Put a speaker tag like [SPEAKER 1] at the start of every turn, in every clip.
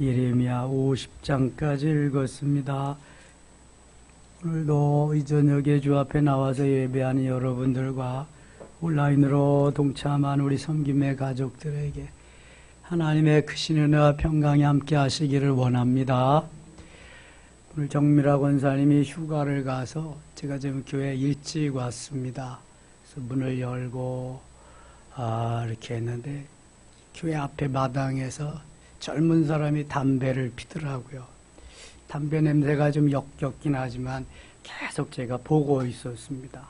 [SPEAKER 1] 예레미야 50장까지 읽었습니다. 오늘도 이 저녁에 주 앞에 나와서 예배하는 여러분들과 온라인으로 동참한 우리 섬김의 가족들에게 하나님의 크신 은혜와 평강이 함께 하시기를 원합니다. 오늘 정미라 권사님이 휴가를 가서 제가 지금 교회 일찍 왔습니다. 그래서 문을 열고 이렇게 했는데 교회 앞에 마당에서 젊은 사람이 담배를 피더라고요. 담배 냄새가 좀 역겹긴 하지만 계속 제가 보고 있었습니다.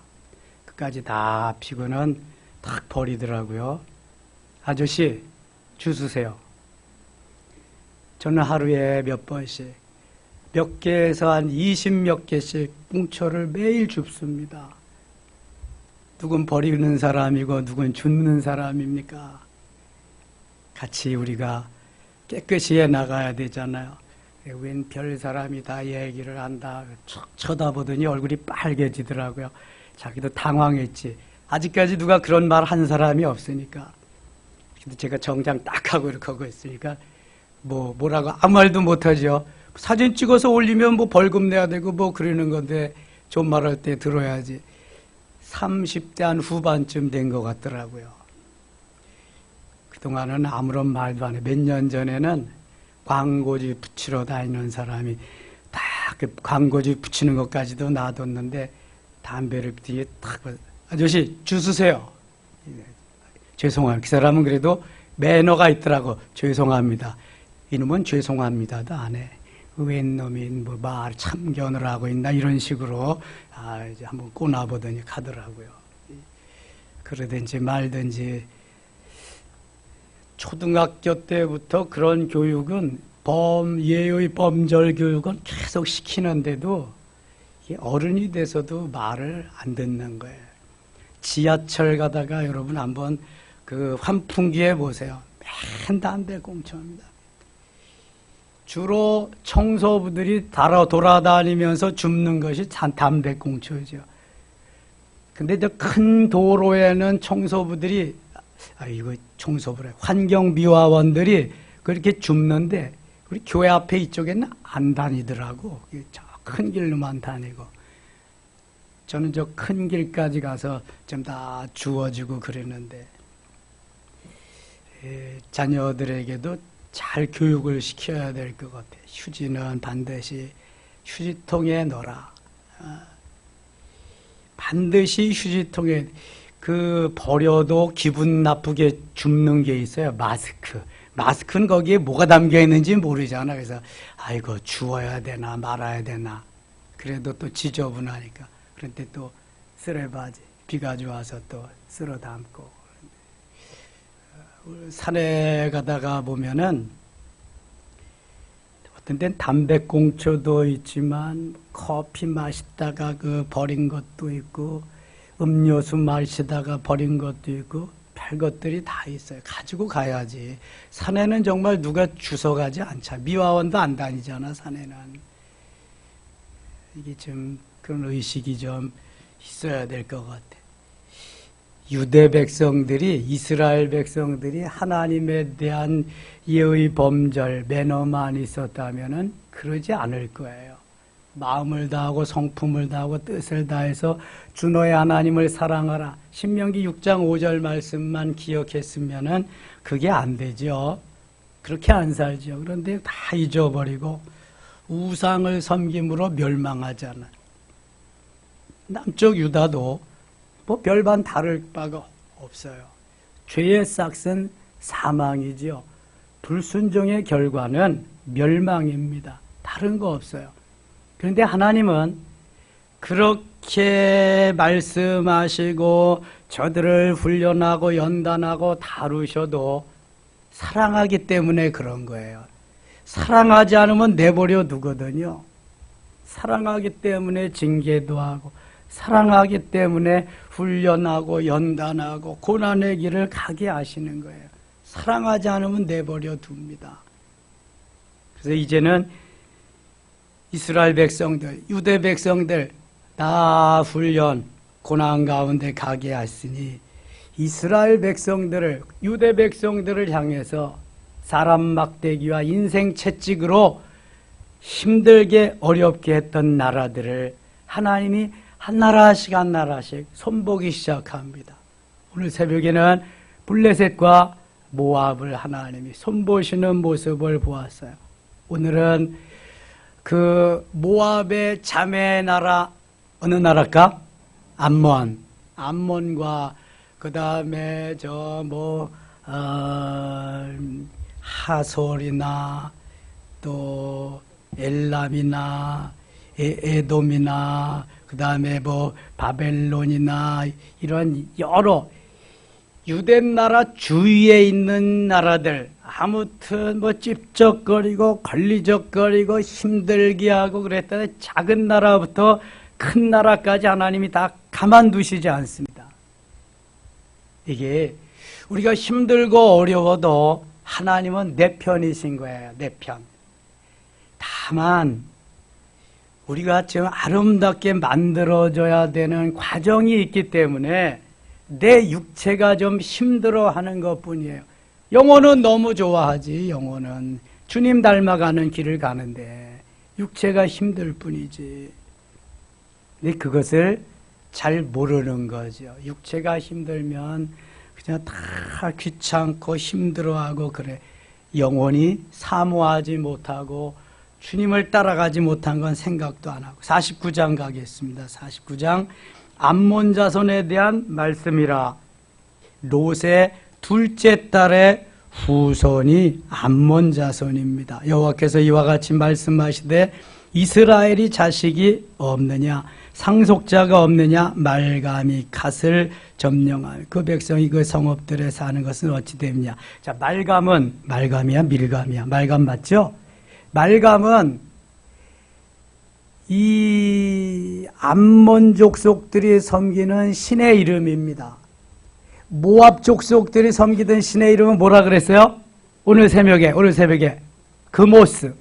[SPEAKER 1] 끝까지 다 피고는 탁 버리더라고요. 아저씨, 주스세요. 저는 하루에 몇 번씩, 몇 개에서 한 20몇 개씩 꽁초를 매일 줍습니다. 누군 버리는 사람이고 누군 줍는 사람입니까? 같이 우리가 깨끗이 해나가야 되잖아요. 웬 별 사람이 다 얘기를 한다. 쳐다보더니 얼굴이 빨개지더라고요. 자기도 당황했지. 아직까지 누가 그런 말 한 사람이 없으니까. 근데 제가 정장 딱 하고 이렇게 하고 있으니까 뭐라고 아무 말도 못하죠. 사진 찍어서 올리면 벌금 내야 되고 그러는 건데 존말할 때 들어야지. 30대 한 후반쯤 된 것 같더라고요. 그동안은 아무런 말도 안 해. 몇 년 전에는 광고지 붙이러 다니는 사람이 다 그 광고지 붙이는 것까지도 놔뒀는데 담배를 뒤에 탁 아저씨 주스세요. 죄송합니다. 그 사람은 그래도 매너가 있더라고. 죄송합니다. 이놈은 죄송합니다도 안 해. 웬 놈이 말 참견을 하고 있나 이런 식으로 이제 한번 꼬나보더니 가더라고요. 그러든지 말든지 초등학교 때부터 그런 교육은 예의 범절 교육은 계속 시키는데도 어른이 돼서도 말을 안 듣는 거예요. 지하철 가다가 여러분 한번 그 환풍기에 보세요. 맨 담배 꽁초입니다. 주로 청소부들이 돌아다니면서 줍는 것이 담배 꽁초죠. 근데 저 큰 도로에는 청소부들이 환경미화원들이 그렇게 줍는데 우리 교회 앞에 이쪽에는 안 다니더라고. 저 큰 길로만 다니고. 저는 저 큰 길까지 가서 좀 다 주워주고 그러는데 자녀들에게도 잘 교육을 시켜야 될 것 같아요. 휴지는 반드시 휴지통에 넣어라. 반드시 휴지통에 버려도 기분 나쁘게 줍는 게 있어요. 마스크는 거기에 뭐가 담겨 있는지 모르잖아. 그래서 아이고 주워야 되나 말아야 되나. 그래도 또 지저분하니까. 그런데 또 쓰레바지 비가 좋아서 또 쓸어 담고. 산에 가다가 보면은 어떤 데는 담배꽁초도 있지만 커피 마시다가 버린 것도 있고 음료수 마시다가 버린 것도 있고 별것들이 다 있어요. 가지고 가야지. 산에는 정말 누가 주워가지 않자. 미화원도 안 다니잖아, 산에는. 이게 좀 그런 의식이 좀 있어야 될 것 같아. 유대 백성들이, 이스라엘 백성들이 하나님에 대한 예의 범절, 매너만 있었다면은 그러지 않을 거예요. 마음을 다하고 성품을 다하고 뜻을 다해서 주 너의 하나님을 사랑하라. 신명기 6장 5절 말씀만 기억했으면은 그게 안 되죠. 그렇게 안 살죠. 그런데 다 잊어버리고 우상을 섬김으로 멸망하잖아. 남쪽 유다도 별반 다를 바가 없어요. 죄의 싹은 사망이지요. 불순종의 결과는 멸망입니다. 다른 거 없어요. 그런데 하나님은 그렇게 말씀하시고 저들을 훈련하고 연단하고 다루셔도 사랑하기 때문에 그런 거예요. 사랑하지 않으면 내버려 두거든요. 사랑하기 때문에 징계도 하고 사랑하기 때문에 훈련하고 연단하고 고난의 길을 가게 하시는 거예요. 사랑하지 않으면 내버려 둡니다. 그래서 이제는 이스라엘 백성들, 유대 백성들 다 훈련, 고난 가운데 가게 하시니 이스라엘 백성들을, 유대 백성들을 향해서 사람 막대기와 인생 채찍으로 힘들게 어렵게 했던 나라들을 하나님이 한 나라씩 한 나라씩 손보기 시작합니다. 오늘 새벽에는 블레셋과 모압을 하나님이 손보시는 모습을 보았어요. 오늘은 그 모압의 자매 나라, 어느 나라일까? 암몬과 그 다음에 하솔이나 또 엘람이나 에돔이나 그 다음에 바벨론이나 이런 여러 유대 나라 주위에 있는 나라들, 아무튼 찝쩍거리고 걸리적거리고 힘들게 하고 그랬더니 작은 나라부터 큰 나라까지 하나님이 다 가만두시지 않습니다. 이게 우리가 힘들고 어려워도 하나님은 내 편이신 거예요. 내 편. 다만 우리가 지금 아름답게 만들어져야 되는 과정이 있기 때문에 내 육체가 좀 힘들어하는 것뿐이에요. 영혼은 너무 좋아하지. 영혼은 주님 닮아가는 길을 가는데 육체가 힘들 뿐이지. 근데 그것을 잘 모르는 거죠. 육체가 힘들면 그냥 다 귀찮고 힘들어하고 그래. 영혼이 사모하지 못하고 주님을 따라가지 못한 건 생각도 안 하고. 49장 가겠습니다. 49장 암몬 자손에 대한 말씀이라. 롯의 둘째 딸의 후손이 암몬 자손입니다. 여호와께서 이와 같이 말씀하시되 이스라엘이 자식이 없느냐, 상속자가 없느냐, 말감이 갓을 점령할 그 백성이 그 성읍들에 사는 것은 어찌 됩냐. 자, 말감이야 밀감이야? 말감 맞죠? 말감은 이 암몬 족속들이 섬기는 신의 이름입니다. 모압 족속들이 섬기던 신의 이름은 뭐라 그랬어요? 오늘 새벽에 그모스.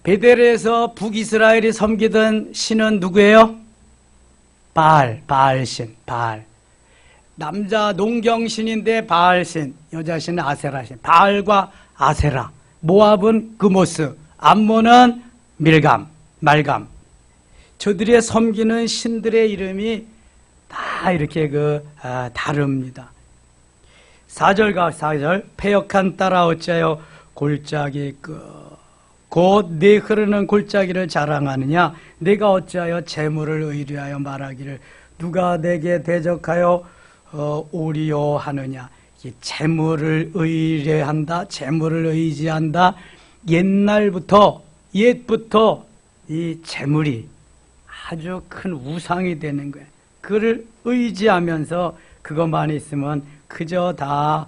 [SPEAKER 1] 베델에서 북이스라엘이 섬기던 신은 누구예요? 바알신. 남자 농경신인데 바알신, 여자신은 아세라신. 바알과 아세라. 모압은 그모스, 암몬은 말감. 저들의 섬기는 신들의 이름이 다 이렇게 다릅니다. 4절 패역한 딸아 어찌하여 골짜기 곧 내 흐르는 골짜기를 자랑하느냐. 내가 어찌하여 재물을 의뢰하여 말하기를 누가 내게 대적하여 오리요 하느냐. 재물을 의뢰한다, 재물을 의지한다. 옛부터 이 재물이 아주 큰 우상이 되는 거예요. 그를 의지하면서 그것만 있으면 그저 다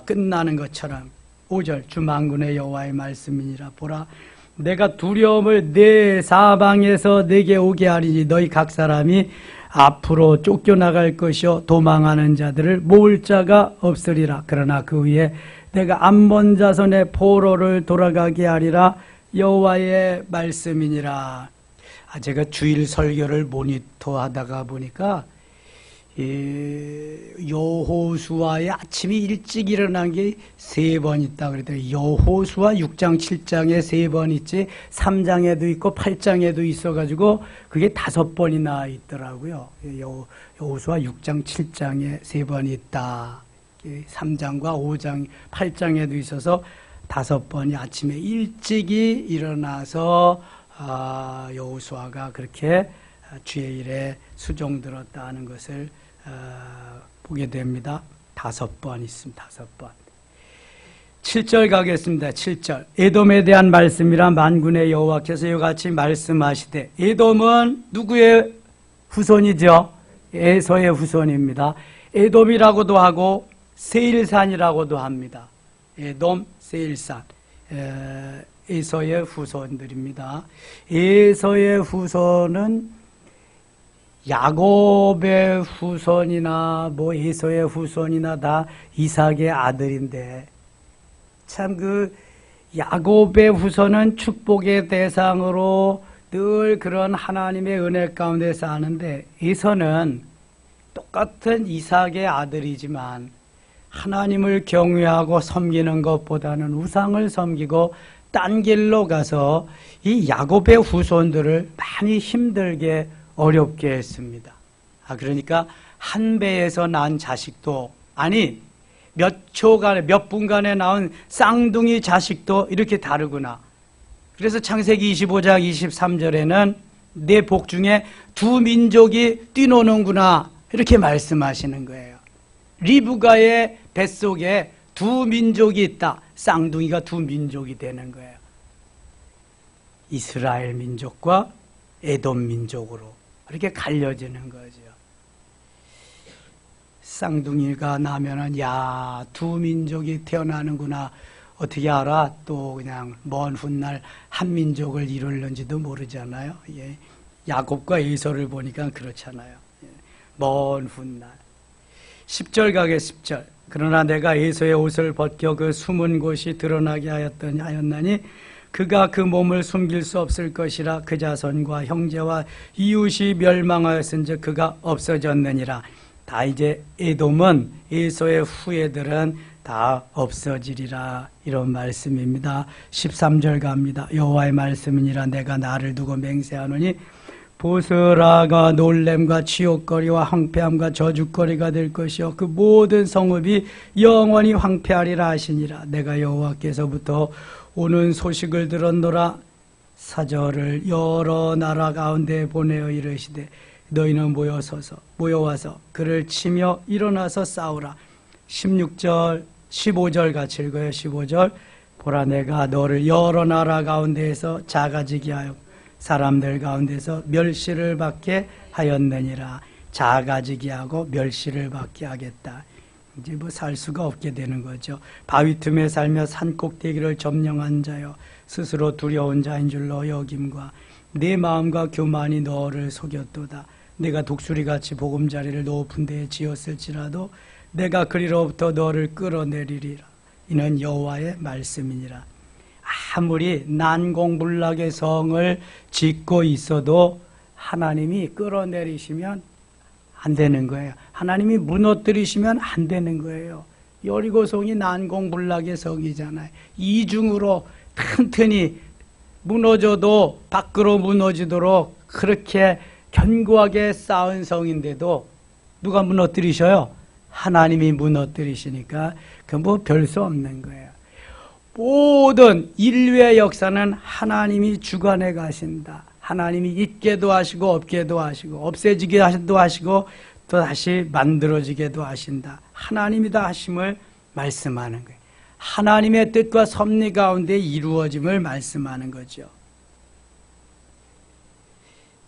[SPEAKER 1] 끝나는 것처럼. 5절 주 만군의 여호와의 말씀이니라. 보라, 내가 두려움을 내 사방에서 내게 오게 하리니 너희 각 사람이 앞으로 쫓겨나갈 것이요 도망하는 자들을 모을 자가 없으리라. 그러나 그 위에 내가 암몬 자손의 포로를 돌아가게 하리라. 여호와의 말씀이니라. 제가 주일 설교를 모니터하다가 보니까 여호수아의 아침에 일찍 일어난 게 3번 있다 그랬더니 여호수아 6장 7장에 3번 있지 3장에도 있고 8장에도 있어가지고 그게 5번이나 있더라고요. 여호수아 6장 7장에 3번 있다. 3장과 5장 8장에도 있어서 5번이 아침에 일찍이 일어나서 여호수아가 그렇게 주의 일에 수종 들었다 하는 것을 보게 됩니다. 5번 있습니다. 5번. 7절 가겠습니다. 7절. 에돔에 대한 말씀이라. 만군의 여호와께서 이같이 말씀하시되. 에돔은 누구의 후손이죠? 에서의 후손입니다. 에돔이라고도 하고 세일산이라고도 합니다. 에돔, 세일산. 에서의 후손들입니다. 에서의 후손은 야곱의 후손이나 에서의 후손이나 다 이삭의 아들인데, 참 야곱의 후손은 축복의 대상으로 늘 그런 하나님의 은혜 가운데 사는데, 에서는 똑같은 이삭의 아들이지만 하나님을 경외하고 섬기는 것보다는 우상을 섬기고 딴 길로 가서 이 야곱의 후손들을 많이 힘들게 어렵게 했습니다. 그러니까 한 배에서 난 자식도 아니 몇 초간에 몇 분간에 낳은 쌍둥이 자식도 이렇게 다르구나. 그래서 창세기 25장 23절에는 내 복 중에 두 민족이 뛰노는구나 이렇게 말씀하시는 거예요. 리브가의 뱃속에 두 민족이 있다. 쌍둥이가 두 민족이 되는 거예요. 이스라엘 민족과 에돔 민족으로 이렇게 갈려지는 거죠. 쌍둥이가 나면은 야, 두 민족이 태어나는구나. 어떻게 알아? 또 그냥 먼 훗날 한 민족을 이룰는지도 모르잖아요. 예. 야곱과 에서를 보니까 그렇잖아요. 예. 먼 훗날. 10절 가게 10절. 그러나 내가 에서의 옷을 벗겨 그 숨은 곳이 드러나게 하였나니 그가 그 몸을 숨길 수 없을 것이라. 그 자손과 형제와 이웃이 멸망하였은즉 그가 없어졌느니라. 다 이제 에돔은 에서의 후예들은 다 없어지리라. 이런 말씀입니다. 13절 갑니다. 여호와의 말씀이니라. 내가 나를 두고 맹세하노니 보스라가 놀램과 치욕거리와 황폐함과 저주거리가 될 것이요 그 모든 성읍이 영원히 황폐하리라 하시니라. 내가 여호와께서부터 오는 소식을 들었노라. 사절을 여러 나라 가운데 보내어 이르시되 너희는 모여와서 그를 치며 일어나서 싸우라. 16절 15절 같이 읽어요. 15절 보라 내가 너를 여러 나라 가운데에서 작아지게 하여 사람들 가운데서 멸시를 받게 하였느니라. 작아지게 하고 멸시를 받게 하겠다. 이제 뭐 살 수가 없게 되는 거죠. 바위 틈에 살며 산 꼭대기를 점령한 자여 스스로 두려운 자인 줄로 여김과 내 마음과 교만이 너를 속였도다. 내가 독수리같이 보금자리를 높은 데에 지었을지라도 내가 그리로부터 너를 끌어내리리라. 이는 여호와의 말씀이니라. 아무리 난공불락의 성을 짓고 있어도 하나님이 끌어내리시면 안 되는 거예요. 하나님이 무너뜨리시면 안 되는 거예요. 여리고성이 난공불락의 성이잖아요. 이중으로 튼튼히 무너져도 밖으로 무너지도록 그렇게 견고하게 쌓은 성인데도 누가 무너뜨리셔요? 하나님이 무너뜨리시니까 그 뭐 별 수 없는 거예요. 모든 인류의 역사는 하나님이 주관해 가신다. 하나님이 있게도 하시고 없게도 하시고 없애지게도 하시고 또 다시 만들어지게도 하신다. 하나님이 다 하심을 말씀하는 거예요. 하나님의 뜻과 섭리 가운데 이루어짐을 말씀하는 거죠.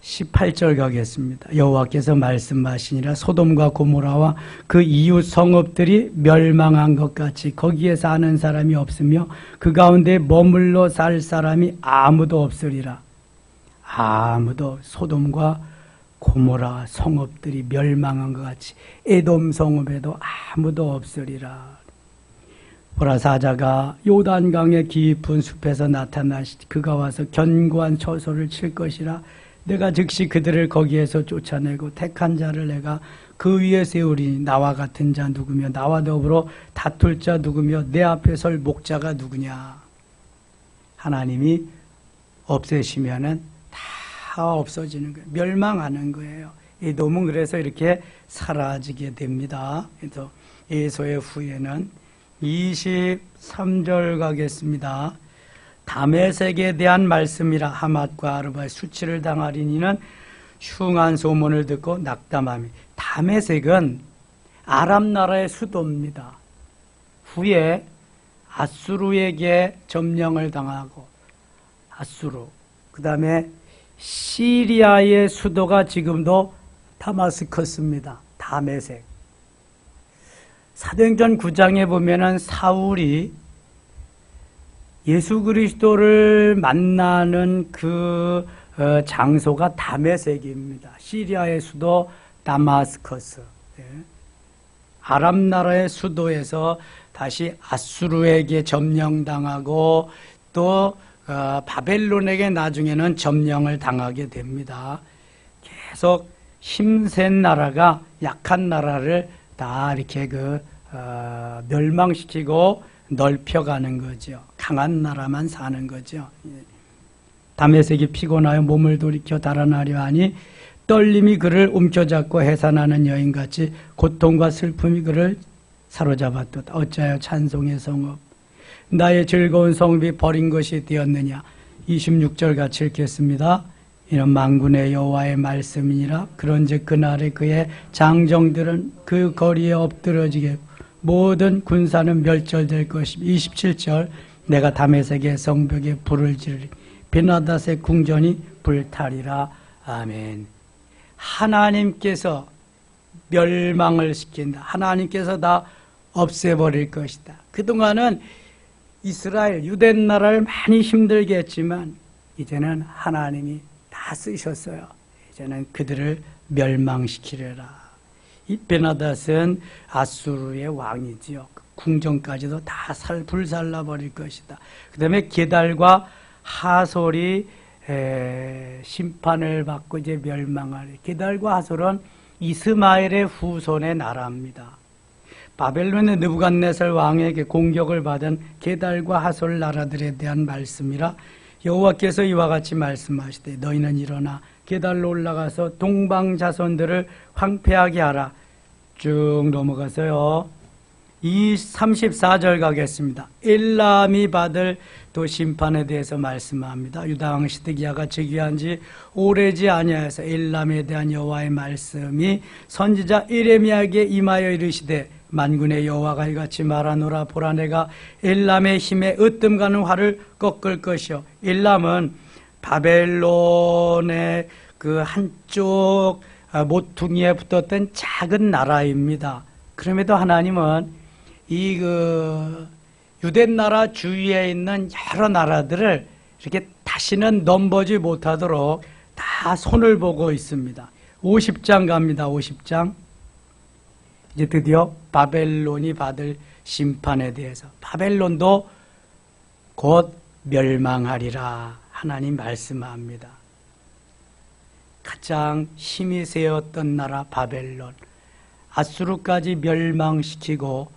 [SPEAKER 1] 18절 가겠습니다. 여호와께서 말씀하시니라. 소돔과 고모라와 그 이웃 성읍들이 멸망한 것 같이 거기에 사는 사람이 없으며 그 가운데 머물러 살 사람이 아무도 없으리라. 아무도. 소돔과 고모라 성읍들이 멸망한 것 같이 에돔 성읍에도 아무도 없으리라. 보라 사자가 요단강의 깊은 숲에서 나타나시되 그가 와서 견고한 처소를 칠 것이라. 내가 즉시 그들을 거기에서 쫓아내고 택한 자를 내가 그 위에 세우리니 나와 같은 자 누구며 나와 더불어 다툴 자 누구며 내 앞에 설 목자가 누구냐. 하나님이 없애시면은 다 없어지는 거예요. 멸망하는 거예요. 에돔은 그래서 이렇게 사라지게 됩니다. 그래서 에서의 후예는 23절 가겠습니다. 다메섹에 대한 말씀이라. 하맛과 아르바의 수치를 당하리니는 흉한 소문을 듣고 낙담함이. 다메섹은 아람 나라의 수도입니다. 후에 아수르에게 점령을 당하고 아수르, 그 다음에 시리아의 수도가 지금도 다마스커스입니다. 다메섹. 사도행전 9장에 보면은 사울이 예수 그리스도를 만나는 그 장소가 다메섹입니다. 시리아의 수도 다마스커스. 아람 나라의 수도에서 다시 아수르에게 점령당하고 또 바벨론에게 나중에는 점령을 당하게 됩니다. 계속 힘센 나라가 약한 나라를 다 이렇게 멸망시키고 넓혀가는 거죠. 강한 나라만 사는 거죠. 다메섹이 피곤하여 몸을 돌이켜 달아나려 하니 떨림이 그를 움켜잡고 해산하는 여인같이 고통과 슬픔이 그를 사로잡았도다. 어찌하여 찬송의 성읍 나의 즐거운 성읍이 버린 것이 되었느냐. 26절 같이 읽겠습니다. 이는 만군의 여호와의 말씀이니라. 그런즉 그날에 그의 장정들은 그 거리에 엎드러지게 모든 군사는 멸절될 것이며 27절 내가 다메섹의 성벽에 불을 지르리 베나닷의 궁전이 불타리라. 아멘. 하나님께서 멸망을 시킨다. 하나님께서 다 없애버릴 것이다. 그동안은 이스라엘 유대 나라를 많이 힘들게 했지만 이제는 하나님이 다 쓰셨어요. 이제는 그들을 멸망시키려라. 이 베나닷은 아수르의 왕이지요. 궁전까지도 다 불살라 버릴 것이다. 그 다음에 게달과 하솔이 심판을 받고 이제 멸망하리. 게달과 하솔은 이스마엘의 후손의 나라입니다. 바벨론의 느부갓네살 왕에게 공격을 받은 게달과 하솔 나라들에 대한 말씀이라 여호와께서 이와 같이 말씀하시되 너희는 일어나 게달로 올라가서 동방 자손들을 황폐하게 하라. 쭉 넘어가서요. 이 34절 가겠습니다. 엘람이 받을 또 심판에 대해서 말씀합니다. 유다왕 시드기야가 즉위한 지 오래지 아니하여서 엘람에 대한 여호와의 말씀이 선지자 예레미야에게 임하여 이르시되 만군의 여호와가 이같이 말하노라. 보라 내가 엘람의 힘에 으뜸가는 활을 꺾을 것이요. 엘람은 바벨론의 그 한쪽 모퉁이에 붙었던 작은 나라입니다. 그럼에도 하나님은 이 유대 나라 주위에 있는 여러 나라들을 이렇게 다시는 넘보지 못하도록 다 손을 보고 있습니다. 50장 갑니다. 50장. 이제 드디어 바벨론이 받을 심판에 대해서 바벨론도 곧 멸망하리라 하나님 말씀합니다. 가장 힘이 세었던 나라 바벨론, 아수르까지 멸망시키고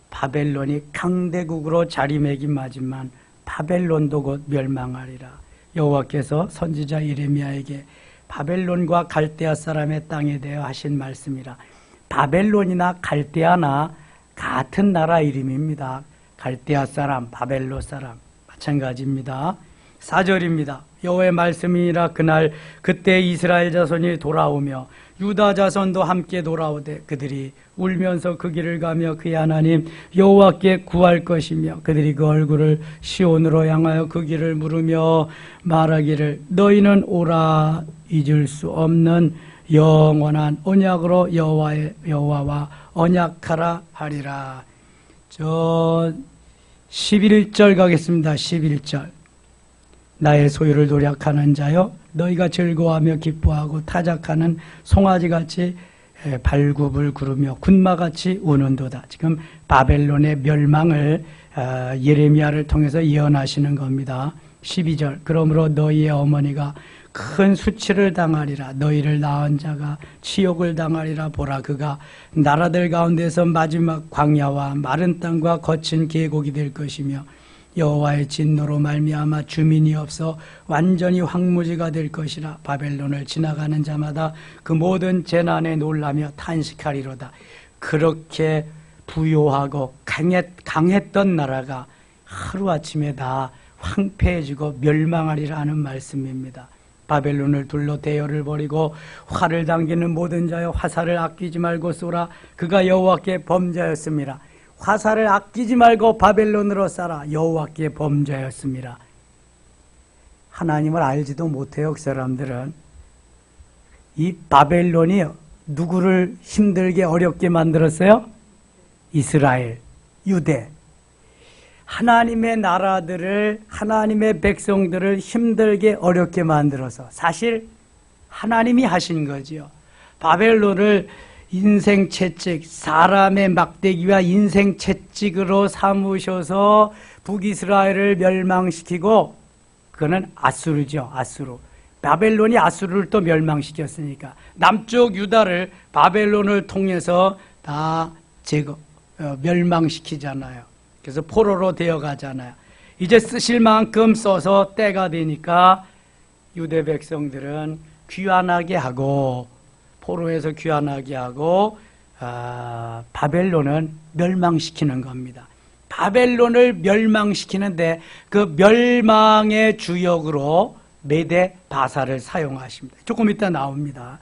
[SPEAKER 1] 바벨론이 강대국으로 자리매김하지만 바벨론도 곧 멸망하리라. 여호와께서 선지자 예레미야에게 바벨론과 갈대아 사람의 땅에 대해 하신 말씀이라. 바벨론이나 갈대아나 같은 나라 이름입니다. 갈대아 사람, 바벨론 사람 마찬가지입니다. 4절입니다. 여호와의 말씀이니라. 그날 그때 이스라엘 자손이 돌아오며 유다 자손도 함께 돌아오되 그들이 울면서 그 길을 가며 그의 하나님 여호와께 구할 것이며 그들이 그 얼굴을 시온으로 향하여 그 길을 물으며 말하기를 너희는 오라. 잊을 수 없는 영원한 언약으로 여호와와 언약하라 하리라. 저 11절 가겠습니다. 11절. 나의 소유를 도략하는 자여 너희가 즐거워하며 기뻐하고 타작하는 송아지같이 발굽을 구르며 군마같이 우는도다. 지금 바벨론의 멸망을 예레미야를 통해서 예언하시는 겁니다. 12절. 그러므로 너희의 어머니가 큰 수치를 당하리라. 너희를 낳은 자가 치욕을 당하리라. 보라 그가 나라들 가운데서 마지막 광야와 마른 땅과 거친 계곡이 될 것이며 여호와의 진노로 말미암아 주민이 없어 완전히 황무지가 될 것이라. 바벨론을 지나가는 자마다 그 모든 재난에 놀라며 탄식하리로다. 그렇게 부요하고 강했던 나라가 하루아침에 다 황폐해지고 멸망하리라 하는 말씀입니다. 바벨론을 둘러 대열을 벌이고 활을 당기는 모든 자여 화살을 아끼지 말고 쏘라. 그가 여호와께 범죄하였습니다. 화살을 아끼지 말고 바벨론으로 쏴라. 여호와께 범죄하였습니다. 하나님을 알지도 못해요. 그 사람들은. 이 바벨론이 누구를 힘들게 어렵게 만들었어요? 이스라엘, 유대. 하나님의 나라들을, 하나님의 백성들을 힘들게 어렵게 만들어서 사실 하나님이 하신 거지요. 바벨론을 인생 채찍, 사람의 막대기와 인생 채찍으로 삼으셔서 북이스라엘을 멸망시키고, 그거는 아수르죠. 아수르. 바벨론이 아수르를 또 멸망시켰으니까 남쪽 유다를 바벨론을 통해서 다 멸망시키잖아요. 그래서 포로로 되어가잖아요. 이제 쓰실 만큼 써서 때가 되니까 유대 백성들은 귀환하게 하고, 포로에서 귀환하게 하고, 바벨론은 멸망시키는 겁니다. 바벨론을 멸망시키는데 그 멸망의 주역으로 메대 바사를 사용하십니다. 조금 이따 나옵니다.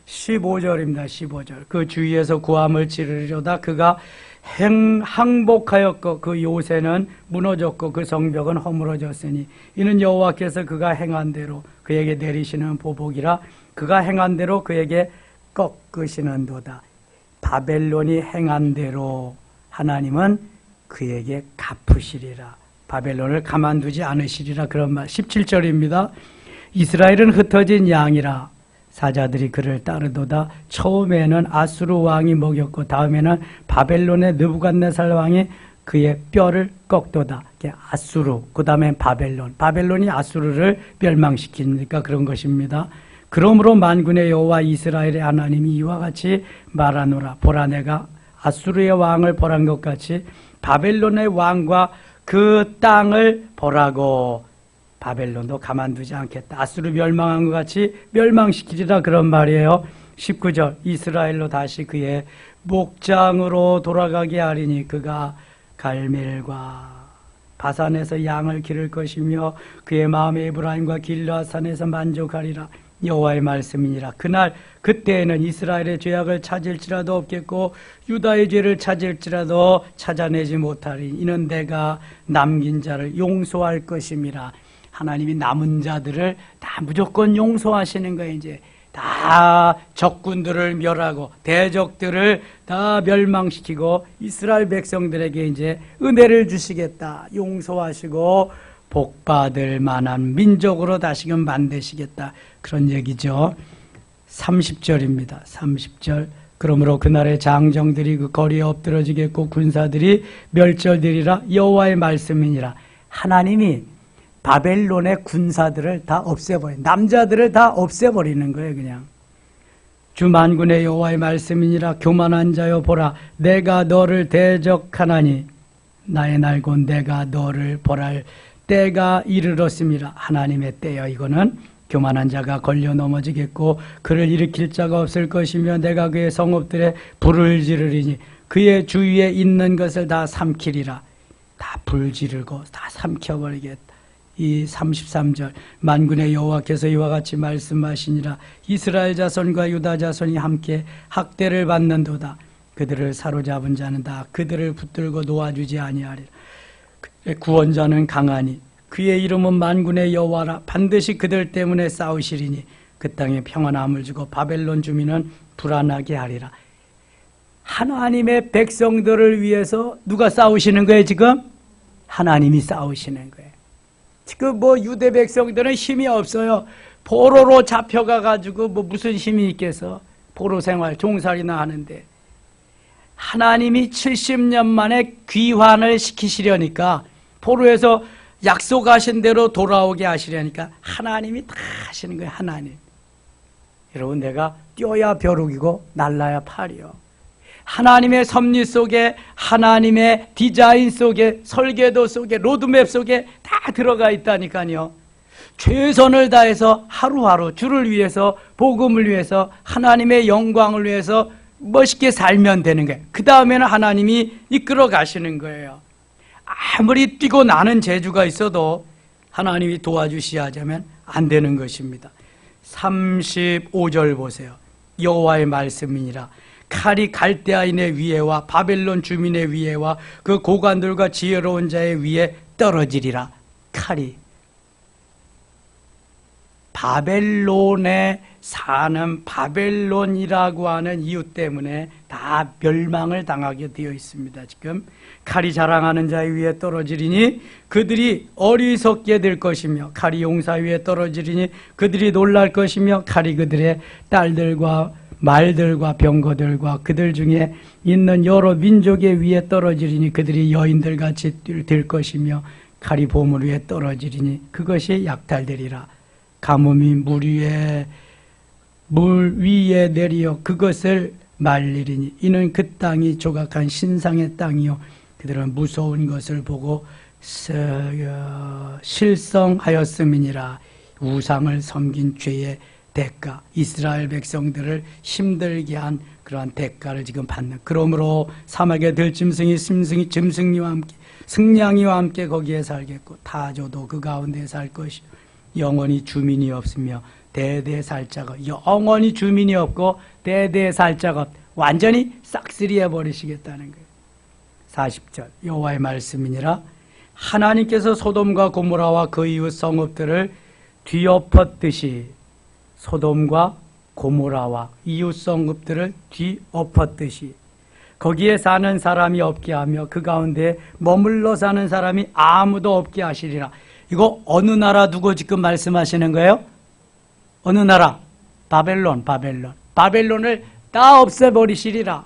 [SPEAKER 1] 15절입니다. 15절. 그 주위에서 구함을 치르려다 그가 항복하였고 그 요새는 무너졌고 그 성벽은 허물어졌으니 이는 여호와께서 그가 행한 대로 그에게 내리시는 보복이라 그가 행한 대로 그에게 꺾으시는도다. 바벨론이 행한 대로 하나님은 그에게 갚으시리라. 바벨론을 가만두지 않으시리라. 그런 말. 17절입니다. 이스라엘은 흩어진 양이라 사자들이 그를 따르도다. 처음에는 아수르 왕이 먹였고 다음에는 바벨론의 느부갓네살 왕이 그의 뼈를 꺾도다. 아수르, 그 다음에 바벨론. 바벨론이 아수르를 멸망시키니까 그런 것입니다. 그러므로 만군의 여호와 이스라엘의 하나님이 이와 같이 말하노라. 보라, 내가 아수르의 왕을 벌한 것 같이 바벨론의 왕과 그 땅을 벌하고 바벨론도 가만두지 않겠다. 아수르 멸망한 것 같이 멸망시키리라. 그런 말이에요. 19절. 이스라엘로 다시 그의 목장으로 돌아가게 하리니 그가 갈멜과 바산에서 양을 기를 것이며 그의 마음에 에브라임과 길르앗산에서 만족하리라. 여호와의 말씀이니라. 그때에는 이스라엘의 죄악을 찾을지라도 없겠고 유다의 죄를 찾을지라도 찾아내지 못하리. 이는 내가 남긴 자를 용서할 것임이라. 하나님이 남은 자들을 다 무조건 용서하시는 거예요. 이제 다 적군들을 멸하고 대적들을 다 멸망시키고 이스라엘 백성들에게 이제 은혜를 주시겠다. 용서하시고 복받을 만한 민족으로 다시금 만드시겠다. 그런 얘기죠. 30절입니다. 30절. 그러므로 그날의 장정들이 그 거리에 엎드러지겠고 군사들이 멸절되리라. 여호와의 말씀이니라. 하나님이 바벨론의 군사들을 다 없애버린, 남자들을 다 없애버리는 거예요. 그냥 주 만군의 여호와의 말씀이니라. 교만한 자여 보라, 내가 너를 대적하나니 나의 날곧 내가 너를 벌할 때가 이르렀음이라. 하나님의 때여. 이거는 교만한 자가 걸려 넘어지겠고 그를 일으킬 자가 없을 것이며 내가 그의 성읍들에 불을 지르리니 그의 주위에 있는 것을 다 삼키리라. 다 불지르고 다 삼켜버리겠다. 이 33절. 만군의 여호와께서 이와 같이 말씀하시니라. 이스라엘 자손과 유다 자손이 함께 학대를 받는도다. 그들을 사로잡은 자는 다 그들을 붙들고 놓아주지 아니하리라. 구원자는 강하니 그의 이름은 만군의 여호와라. 반드시 그들 때문에 싸우시리니 그 땅에 평안함을 주고 바벨론 주민은 불안하게 하리라. 하나님의 백성들을 위해서 누가 싸우시는 거예요? 지금 하나님이 싸우시는 거예요. 지금 유대 백성들은 힘이 없어요. 포로로 잡혀가 가지고 무슨 힘이 있겠어? 포로 생활 종살이나 하는데 하나님이 70년 만에 귀환을 시키시려니까, 포로에서 약속하신 대로 돌아오게 하시려니까 하나님이 다 하시는 거예요. 하나님. 여러분, 내가 뛰어야 벼룩이고 날라야 팔이요. 하나님의 섭리 속에, 하나님의 디자인 속에, 설계도 속에, 로드맵 속에 다 들어가 있다니까요. 최선을 다해서 하루하루 주를 위해서, 복음을 위해서, 하나님의 영광을 위해서 멋있게 살면 되는 거예요. 그 다음에는 하나님이 이끌어 가시는 거예요. 아무리 뛰고 나는 재주가 있어도 하나님이 도와주시야 하자면 안 되는 것입니다. 35절 보세요. 여호와의 말씀이니라. 칼이 갈대아인의 위에와 바벨론 주민의 위에와 그 고관들과 지혜로운 자의 위에 떨어지리라. 칼이 바벨론에 사는, 바벨론이라고 하는 이유 때문에 다 멸망을 당하게 되어 있습니다. 지금 칼이 자랑하는 자의 위에 떨어지리니 그들이 어리석게 될 것이며, 칼이 용사 위에 떨어지리니 그들이 놀랄 것이며, 칼이 그들의 딸들과 말들과 병거들과 그들 중에 있는 여러 민족의 위에 떨어지리니 그들이 여인들같이 될 것이며, 칼이 보물 위에 떨어지리니 그것이 약탈되리라. 가뭄이 물 위에 내리어 그것을 말리리니 이는 그 땅이 조각한 신상의 땅이요 그들은 무서운 것을 보고 실성하였음이니라. 우상을 섬긴 죄의 대가, 이스라엘 백성들을 힘들게 한 그러한 대가를 지금 받는. 그러므로 사막의 들짐승이 짐승이와 함께 승냥이와 함께 거기에 살겠고 타조도 그 가운데 살 것이요 영원히 주민이 없으며 대대 살 자가, 영원히 주민이 없고 대대 살 자가 완전히 싹쓸이해 버리시겠다는 거예요. 40절 여호와의 말씀이니라. 하나님께서 소돔과 고모라와 그 이웃 성읍들을 뒤엎었듯이 소돔과 고모라와 이웃 성읍들을 뒤엎었듯이 거기에 사는 사람이 없게 하며 그 가운데 머물러 사는 사람이 아무도 없게 하시리라. 이거 어느 나라 두고 지금 말씀하시는 거예요? 어느 나라? 바벨론을 다 없애버리시리라.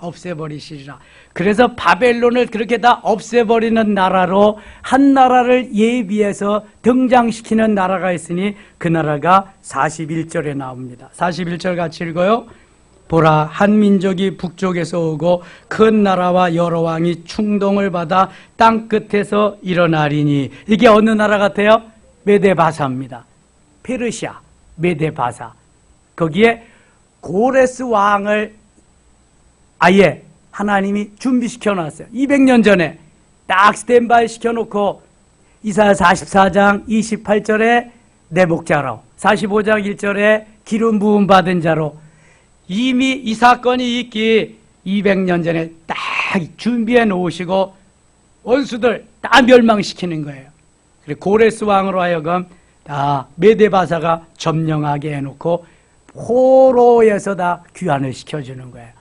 [SPEAKER 1] 그래서 바벨론을 그렇게 다 없애버리는 나라로 한 나라를 예비해서 등장시키는 나라가 있으니 그 나라가 41절에 나옵니다. 41절 같이 읽어요. 보라, 한 민족이 북쪽에서 오고 큰 나라와 여러 왕이 충동을 받아 땅끝에서 일어나리니. 이게 어느 나라 같아요? 메데바사입니다. 페르시아, 메데바사. 거기에 고레스 왕을 아예 하나님이 준비시켜 놨어요. 200년 전에 딱 스탠바이 시켜놓고 이사야 44장 28절에 내 목자로, 45장 1절에 기름 부음 받은 자로, 이미 이 사건이 있기 200년 전에 딱 준비해 놓으시고 원수들 다 멸망시키는 거예요. 그리고 고레스 왕으로 하여금 다 메데바사가 점령하게 해놓고 포로에서 다 귀환을 시켜주는 거예요.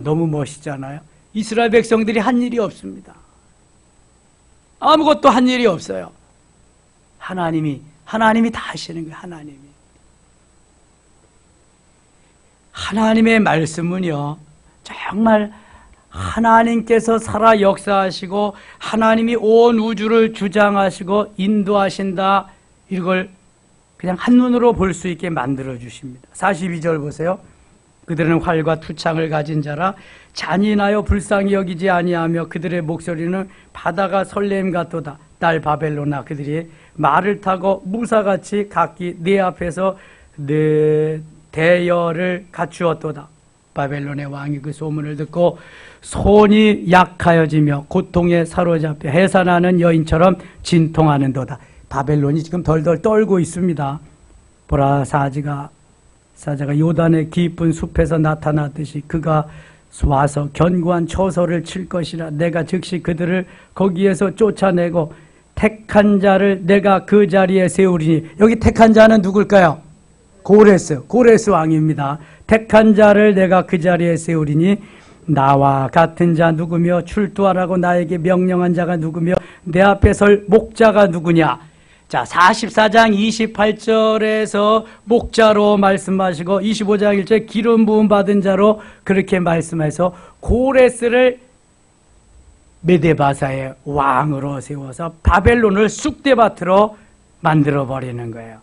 [SPEAKER 1] 너무 멋있잖아요. 이스라엘 백성들이 한 일이 없습니다. 아무것도 한 일이 없어요. 하나님이 다 하시는 거예요. 하나님의 말씀은요, 정말 하나님께서 살아 역사하시고 하나님이 온 우주를 주장하시고 인도하신다, 이걸 그냥 한눈으로 볼 수 있게 만들어 주십니다. 42절 보세요. 그들은 활과 투창을 가진 자라 잔인하여 불쌍히 여기지 아니하며 그들의 목소리는 바다가 설렘 같도다. 딸 바벨론아, 그들이 말을 타고 무사같이 각기 네 앞에서 네 대열을 갖추었도다. 바벨론의 왕이 그 소문을 듣고 손이 약하여지며 고통에 사로잡혀 해산하는 여인처럼 진통하는도다. 바벨론이 지금 덜덜 떨고 있습니다. 보라, 사자가 요단의 깊은 숲에서 나타났듯이 그가 와서 견고한 처소를 칠 것이라. 내가 즉시 그들을 거기에서 쫓아내고 택한 자를 내가 그 자리에 세우리니. 여기 택한 자는 누굴까요? 고레스 왕입니다. 택한 자를 내가 그 자리에 세우리니 나와 같은 자 누구며 출두하라고 나에게 명령한 자가 누구며 내 앞에 설 목자가 누구냐. 자, 44장 28절에서 목자로 말씀하시고 25장 1절 기름 부음 받은 자로 그렇게 말씀해서 고레스를 메데바사의 왕으로 세워서 바벨론을 쑥대밭으로 만들어버리는 거예요.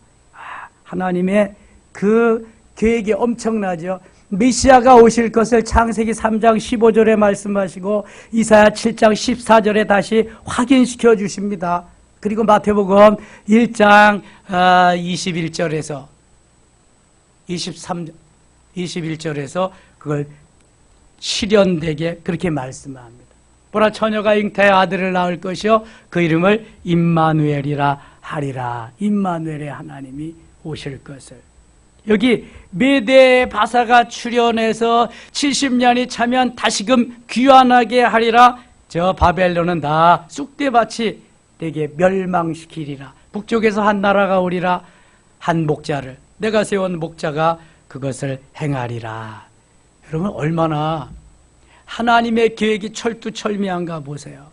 [SPEAKER 1] 하나님의 그 계획이 엄청나죠. 메시아가 오실 것을 창세기 3장 15절에 말씀하시고 이사야 7장 14절에 다시 확인시켜 주십니다. 그리고 마태복음 1장 21절에서 21절에서 그걸 실현되게 그렇게 말씀합니다. 보라, 처녀가 잉태의 아들을 낳을 것이요 그 이름을 임마누엘이라 하리라. 임마누엘의 하나님이 오실 것을. 여기 메데바사가 출현해서 70년이 차면 다시금 귀환하게 하리라. 저 바벨론은 다 쑥대밭이 되게 멸망시키리라. 북쪽에서 한 나라가 오리라. 한 목자를, 내가 세운 목자가 그것을 행하리라. 여러분, 얼마나 하나님의 계획이 철두철미한가 보세요.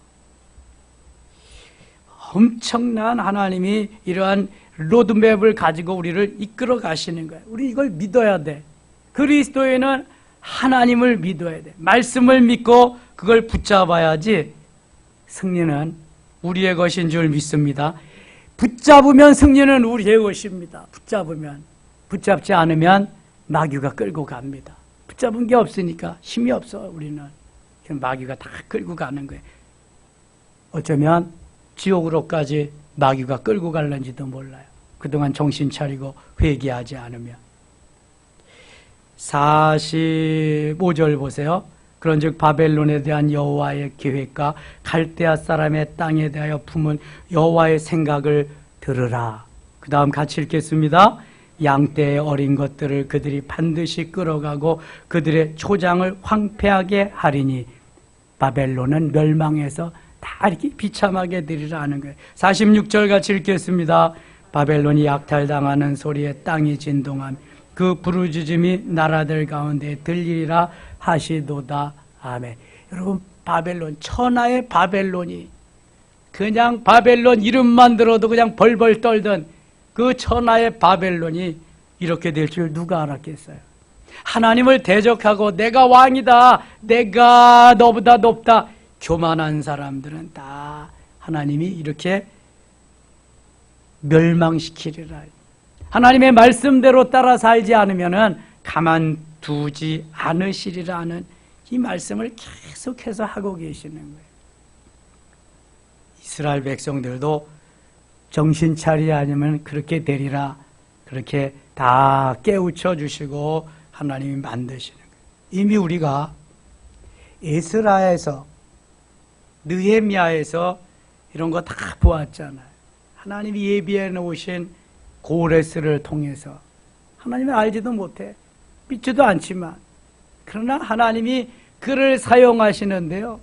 [SPEAKER 1] 엄청난 하나님이 이러한 로드맵을 가지고 우리를 이끌어 가시는 거예요. 우리 이걸 믿어야 돼. 그리스도에는 하나님을 믿어야 돼. 말씀을 믿고 그걸 붙잡아야지 승리는 우리의 것인 줄 믿습니다. 붙잡으면 승리는 우리의 것입니다. 붙잡지 않으면 마귀가 끌고 갑니다. 붙잡은 게 없으니까 힘이 없어 우리는. 마귀가 다 끌고 가는 거예요. 어쩌면 지옥으로까지 마귀가 끌고 갈는지도 몰라요. 그동안 정신 차리고 회개하지 않으면. 45절 보세요. 그런즉 바벨론에 대한 여호와의 계획과 갈대아 사람의 땅에 대하여 품은 여호와의 생각을 들으라. 그 다음 같이 읽겠습니다. 양떼의 어린 것들을 그들이 반드시 끌어가고 그들의 초장을 황폐하게 하리니 바벨론은 멸망해서 다 이렇게 비참하게 되리라 하는 거예요. 46절 같이 읽겠습니다. 바벨론이 약탈당하는 소리에 땅이 진동함 그 부르짖음이 나라들 가운데 들리리라 하시도다. 아멘. 여러분, 바벨론, 천하의 바벨론이 그냥 바벨론 이름만 들어도 그냥 벌벌 떨던 그 천하의 바벨론이 이렇게 될 줄 누가 알았겠어요? 하나님을 대적하고 내가 왕이다, 내가 너보다 높다 교만한 사람들은 다 하나님이 이렇게 멸망시키리라. 하나님의 말씀대로 따라 살지 않으면은 가만두지 않으시리라는 이 말씀을 계속해서 하고 계시는 거예요. 이스라엘 백성들도 정신 차리지 않으면 그렇게 되리라. 그렇게 다 깨우쳐 주시고 하나님이 만드시는 거예요. 이미 우리가 에스라에서 느헤미야에서 이런 거 다 보았잖아요. 하나님이 예비해 놓으신 고레스를 통해서 하나님이 알지도 못해 믿지도 않지만 그러나 하나님이 그를 사용하시는데요.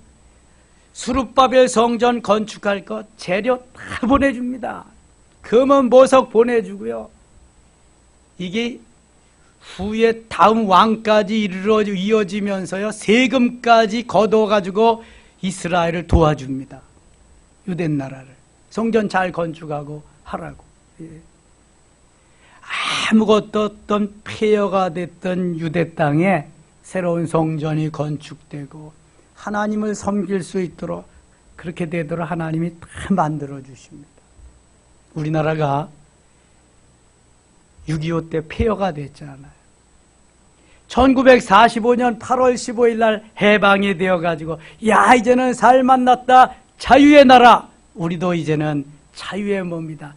[SPEAKER 1] 수룹바벨 성전 건축할 것 재료 다 보내줍니다. 금은 보석 보내주고요. 이게 후에 다음 왕까지 이어지면서요. 세금까지 걷어가지고 이스라엘을 도와줍니다. 유대 나라를. 성전 잘 건축하고 하라고. 예. 아무것도 없던 폐허가 됐던 유대 땅에 새로운 성전이 건축되고 하나님을 섬길 수 있도록 그렇게 되도록 하나님이 다 만들어 주십니다. 우리나라가 6.25 때 폐허가 됐잖아요. 1945년 8월 15일 날 해방이 되어가지고 야 이제는 살 만났다 자유의 나라. 우리도 이제는 자유의 몸이다.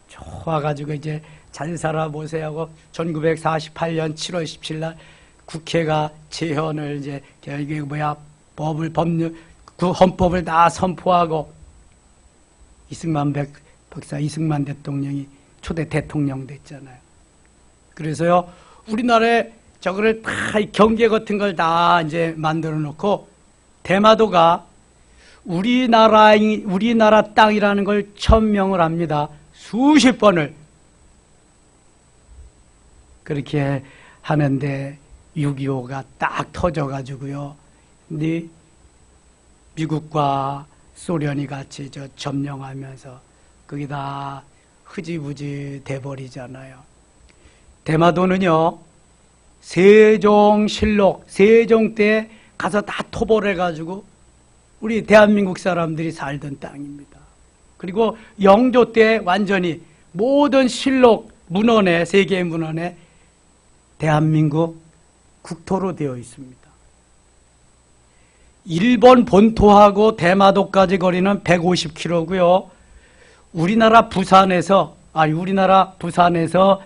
[SPEAKER 1] 좋아가지고 이제 잘 살아보세요 하고 1948년 7월 17일 날 국회가 재헌을 이제 결국에 그 헌법을 다 선포하고 이승만 박사 이승만 대통령이 초대 대통령 됐잖아요. 그래서요 우리나라에 저거를 다 경계 같은 걸 다 이제 만들어 놓고 대마도가 우리나라 땅이라는 걸 천명을 합니다. 수십 번을 그렇게 하는데 6.25가 딱 터져가지고요. 근데 미국과 소련이 같이 점령하면서 그게 다 흐지부지 돼버리잖아요. 대마도는요, 세종실록, 세종 때 가서 다 토벌해가지고 우리 대한민국 사람들이 살던 땅입니다. 그리고 영조 때 완전히 모든 실록 문헌에, 세계 문헌에 대한민국 국토로 되어 있습니다. 일본 본토하고 대마도까지 거리는 150km고요. 우리나라 부산에서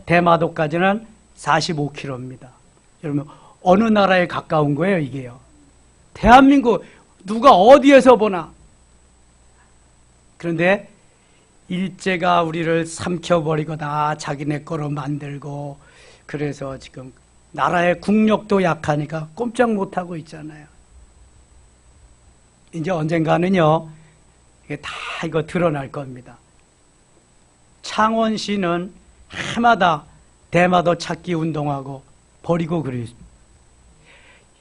[SPEAKER 1] 대마도까지는 45km입니다. 여러분 어느 나라에 가까운 거예요, 이게요? 대한민국 누가 어디에서 보나? 그런데 일제가 우리를 삼켜버리고 다 자기네 거로 만들고 그래서 지금 나라의 국력도 약하니까 꼼짝 못하고 있잖아요. 이제 언젠가는요, 이게 다 이거 드러날 겁니다. 창원시는 해마다 대마도 찾기 운동하고 버리고 그래요.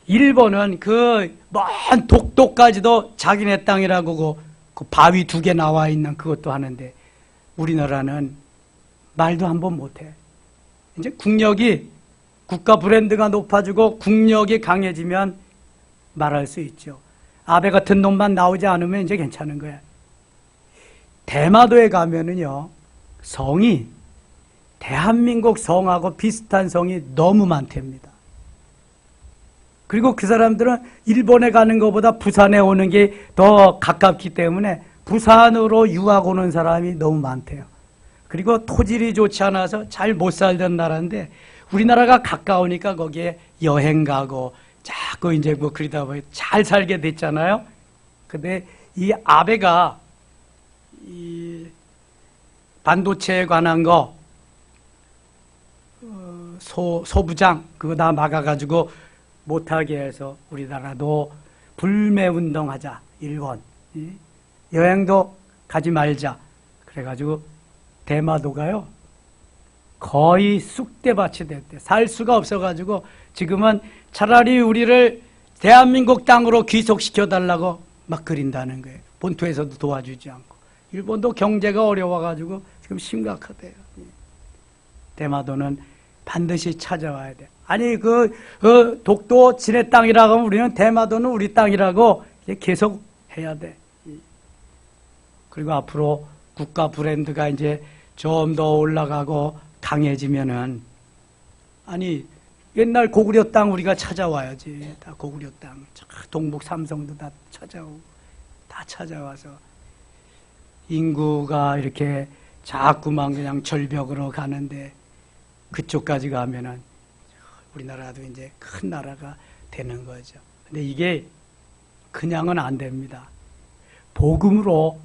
[SPEAKER 1] 일본은 그 먼 독도까지도 자기네 땅이라고 그 바위 2개 나와 있는 그것도 하는데 우리나라는 말도 한번 못해. 이제 국력이 국가 브랜드가 높아지고 국력이 강해지면 말할 수 있죠. 아베 같은 놈만 나오지 않으면 이제 괜찮은 거야. 대마도에 가면은요, 성이 대한민국 성하고 비슷한 성이 너무 많답니다. 그리고 그 사람들은 일본에 가는 것보다 부산에 오는 게 더 가깝기 때문에 부산으로 유학 오는 사람이 너무 많대요. 그리고 토질이 좋지 않아서 잘 못 살던 나라인데 우리나라가 가까우니까 거기에 여행 가고 자꾸 이제 뭐 그러다 보니 잘 살게 됐잖아요. 근데 이 아베가 이 반도체에 관한 거 소부장 그거 다 막아가지고 못하게 해서 우리나라도 불매운동하자. 일본 여행도 가지 말자. 그래가지고 대마도가요 거의 쑥대밭이 됐대. 살 수가 없어가지고 지금은 차라리 우리를 대한민국 땅으로 귀속시켜달라고 막 그린다는 거예요. 본토에서도 도와주지 않고. 일본도 경제가 어려워가지고 지금 심각하대요. 대마도는 반드시 찾아와야 돼. 아니 독도 지네 땅이라고 하면 우리는 대마도는 우리 땅이라고 계속 해야 돼. 그리고 앞으로 국가 브랜드가 이제 좀 더 올라가고 강해지면은 아니 옛날 고구려 땅 우리가 찾아와야지. 다 고구려 땅, 동북 삼성도 다 찾아오고 다 찾아와서 인구가 이렇게 자꾸만 그냥 절벽으로 가는데 그쪽까지 가면은 우리나라도 이제 큰 나라가 되는 거죠. 근데 이게 그냥은 안 됩니다. 복음으로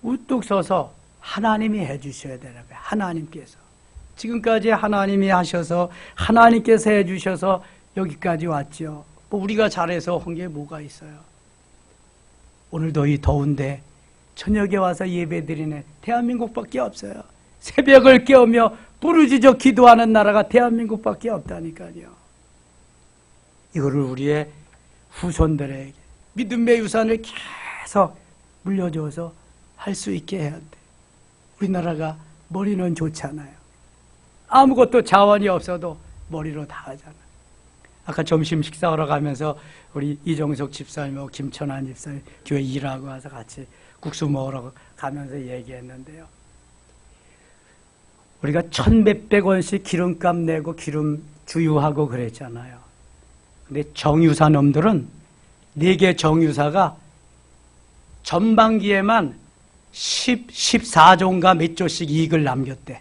[SPEAKER 1] 우뚝 서서 하나님이 해주셔야 되는 거예요. 하나님께서. 지금까지 하나님이 하셔서 하나님께서 해주셔서 여기까지 왔죠. 뭐 우리가 잘해서 한 게 뭐가 있어요. 오늘도 이 더운데 저녁에 와서 예배드리는 대한민국밖에 없어요. 새벽을 깨우며 부르짖어 기도하는 나라가 대한민국밖에 없다니까요. 이거를 우리의 후손들에게 믿음의 유산을 계속 물려줘서 할 수 있게 해야 돼. 우리나라가 머리는 좋잖아요. 아무것도 자원이 없어도 머리로 다 하잖아. 아까 점심 식사하러 가면서 우리 이정석 집사님하고 김천환 집사님 교회 일하고 와서 같이 국수 먹으러 가면서 얘기했는데요. 우리가 1,100몇 원씩 기름값 내고 기름 주유하고 그랬잖아요. 근데 정유사 놈들은 4개 정유사가 전반기에만 14조인가 몇 조씩 이익을 남겼대.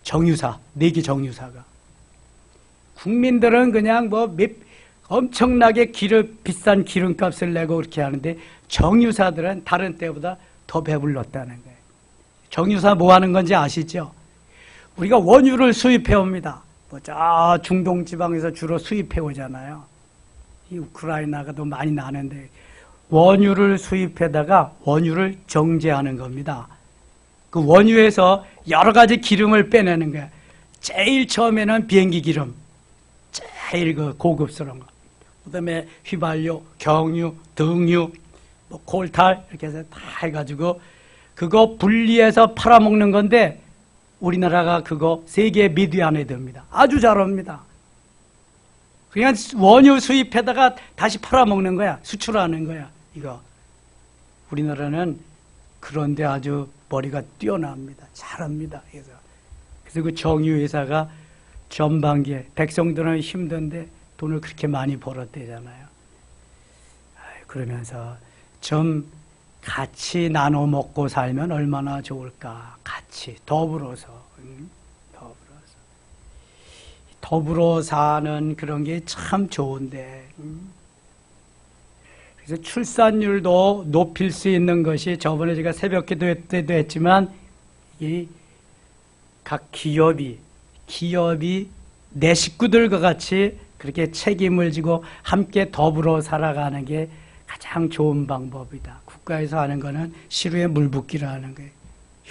[SPEAKER 1] 정유사, 4개 정유사가. 국민들은 그냥 엄청나게 비싼 기름값을 내고 그렇게 하는데 정유사들은 다른 때보다 더 배불렀다는 거예요. 정유사 뭐 하는 건지 아시죠? 우리가 원유를 수입해 옵니다. 저 중동 지방에서 주로 수입해 오잖아요. 이 우크라이나가 더 많이 나는데 원유를 수입해다가 원유를 정제하는 겁니다. 그 원유에서 여러 가지 기름을 빼내는 거예요. 제일 처음에는 비행기 기름, 제일 고급스러운 거. 그다음에 휘발유, 경유, 등유, 콜탈 이렇게 해서 다 해가지고 그거 분리해서 팔아먹는 건데 우리나라가 그거 세계 몇 위 안에 듭니다. 아주 잘합니다. 그냥 원유 수입해다가 다시 팔아먹는 거야. 수출하는 거야. 이거 우리나라는 그런데 아주 머리가 뛰어납니다. 잘합니다. 그래서 그 정유회사가 전반기에 백성들은 힘든데 돈을 그렇게 많이 벌었대잖아요. 그러면서 좀 같이 나눠 먹고 살면 얼마나 좋을까. 같이 더불어서 더불어 사는 그런 게 참 좋은데 그래서 출산율도 높일 수 있는 것이 저번에 제가 새벽기도 때도 했지만 이 각 기업이 내 식구들과 같이 그렇게 책임을 지고 함께 더불어 살아가는 게 가장 좋은 방법이다. 국가에서 하는 거는 시루에 물 붓기를 하는 거예요.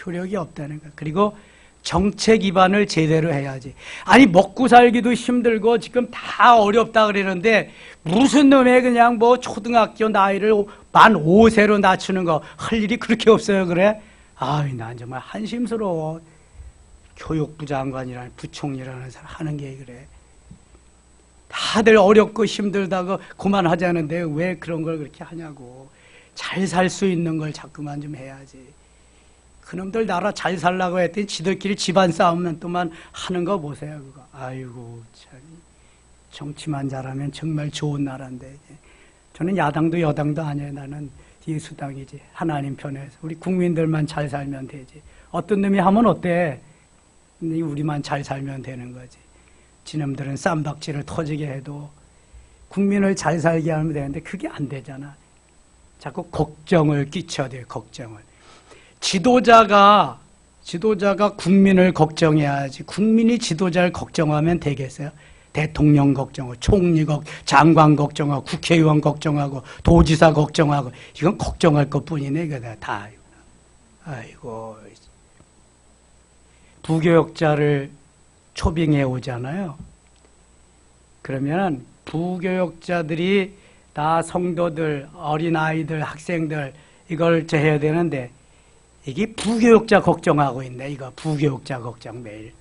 [SPEAKER 1] 효력이 없다는 거예요. 그리고 정책 기반을 제대로 해야지. 아니 먹고 살기도 힘들고 지금 다 어렵다 그러는데 무슨 놈의 그냥 초등학교 나이를 만 5세로 낮추는 거 할 일이 그렇게 없어요. 그래? 난 정말 한심스러워. 교육부 장관이라는 부총리라는 사람 하는 게 그래. 다들 어렵고 힘들다고 그만하자는데 왜 그런 걸 그렇게 하냐고. 잘 살 수 있는 걸 자꾸만 좀 해야지. 그놈들 나라 잘 살라고 했더니 지들끼리 집안 싸움은 또만 하는 거 보세요. 그거. 아이고 참 정치만 잘하면 정말 좋은 나라인데, 저는 야당도 여당도 아니에요. 나는 예수당이지. 하나님 편에서 우리 국민들만 잘 살면 되지. 어떤 놈이 하면 어때? 우리만 잘 살면 되는 거지. 지놈들은 쌈박질을 터지게 해도 국민을 잘 살게 하면 되는데 그게 안 되잖아. 자꾸 걱정을 끼쳐대요. 걱정을. 지도자가 국민을 걱정해야지. 국민이 지도자를 걱정하면 되겠어요? 대통령 걱정하고, 총리 장관 걱정하고, 국회의원 걱정하고, 도지사 걱정하고, 이건 걱정할 것 뿐이네, 이거 다. 아이고. 부교역자를 초빙해 오잖아요. 그러면 부교역자들이 다 성도들, 어린아이들, 학생들, 이걸 해야 되는데, 이게 부교역자 걱정하고 있네, 이거. 부교역자 걱정 매일.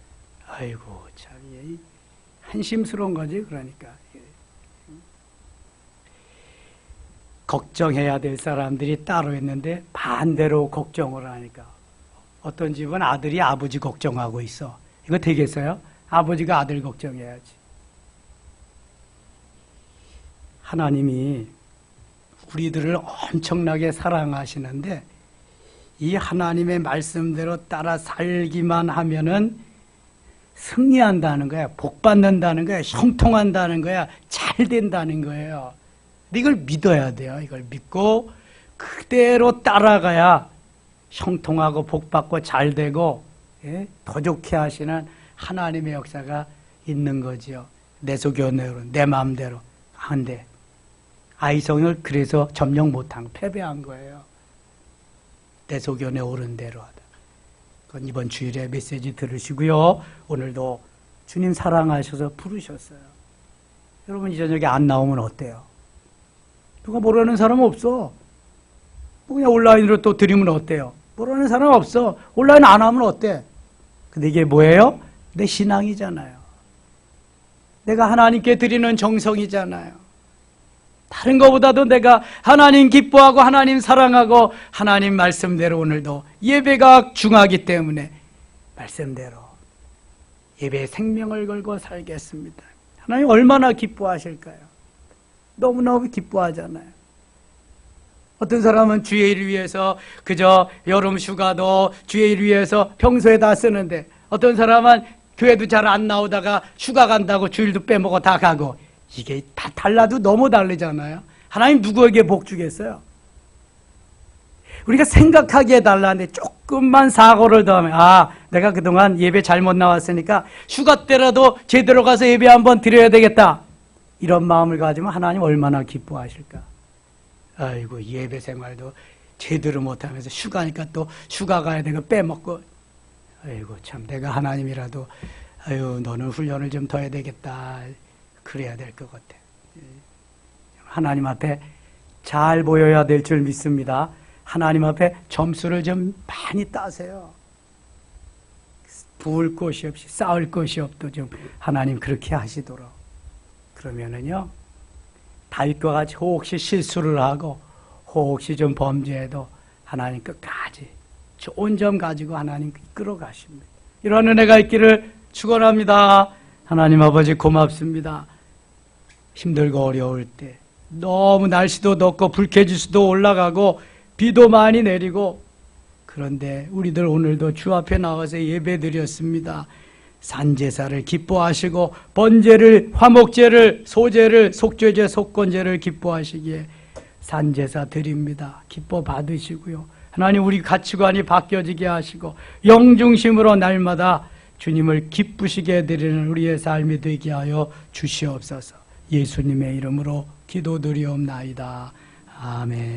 [SPEAKER 1] 아이고, 참. 한심스러운 거지, 그러니까. 걱정해야 될 사람들이 따로 있는데 반대로 걱정을 하니까. 어떤 집은 아들이 아버지 걱정하고 있어. 이거 되겠어요? 아버지가 아들 걱정해야지. 하나님이 우리들을 엄청나게 사랑하시는데 이 하나님의 말씀대로 따라 살기만 하면은 승리한다는 거야. 복받는다는 거야. 형통한다는 거야. 잘 된다는 거예요. 이걸 믿어야 돼요. 이걸 믿고 그대로 따라가야 형통하고 복받고 잘 되고, 예? 더 좋게 하시는 하나님의 역사가 있는 거지요. 내 소견대로, 내 마음대로. 근데 아이성을 그래서 점령 못한, 패배한 거예요. 내 소견에 오른 대로 하다. 그건 이번 주일에 메시지 들으시고요. 오늘도 주님 사랑하셔서 부르셨어요. 여러분 이 저녁에 안 나오면 어때요? 누가 모르는 사람 없어. 그냥 온라인으로 또 드리면 어때요? 모르는 사람 없어. 온라인 안 하면 어때? 근데 이게 뭐예요? 내 신앙이잖아요. 내가 하나님께 드리는 정성이잖아요. 다른 것보다도 내가 하나님 기뻐하고 하나님 사랑하고 하나님 말씀대로 오늘도 예배가 중하기 때문에 말씀대로 예배에 생명을 걸고 살겠습니다. 하나님 얼마나 기뻐하실까요? 너무너무 기뻐하잖아요. 어떤 사람은 주의 일 위해서 그저 여름 휴가도 주의 일 위해서 평소에 다 쓰는데, 어떤 사람은 교회도 잘 안 나오다가 휴가 간다고 주일도 빼먹어 다 가고, 이게 다 달라도 너무 다르잖아요. 하나님 누구에게 복 주겠어요? 우리가 생각하기에 달라는데 조금만 사고를 더하면, 내가 그동안 예배 잘못 나왔으니까 휴가 때라도 제대로 가서 예배 한번 드려야 되겠다. 이런 마음을 가지면 하나님 얼마나 기뻐하실까? 아이고, 예배 생활도 제대로 못하면서 휴가니까 또 휴가 가야 되고 빼먹고, 아이고 참, 내가 하나님이라도 너는 훈련을 좀 더 해야 되겠다. 그래야 될 것 같아. 하나님 앞에 잘 보여야 될 줄 믿습니다. 하나님 앞에 점수를 좀 많이 따세요. 부을 것이 없이 쌓을 것이 없도 좀 하나님 그렇게 하시도록. 그러면은요, 다윗과 같이 혹시 실수를 하고 혹시 좀 범죄해도 하나님 끝까지 좋은 점 가지고 하나님 끌어가십니다. 이런 은혜가 있기를 축원합니다. 하나님 아버지 고맙습니다. 힘들고 어려울 때 너무 날씨도 덥고 불쾌지수도 올라가고 비도 많이 내리고, 그런데 우리들 오늘도 주 앞에 나와서 예배드렸습니다. 산제사를 기뻐하시고 번제를, 화목제를, 소제를, 속죄제, 속건제를 기뻐하시기에 산제사 드립니다. 기뻐 받으시고요. 하나님 우리 가치관이 바뀌어지게 하시고 영중심으로 날마다 주님을 기쁘시게 드리는 우리의 삶이 되게 하여 주시옵소서. 예수님의 이름으로 기도드리옵나이다. 아멘.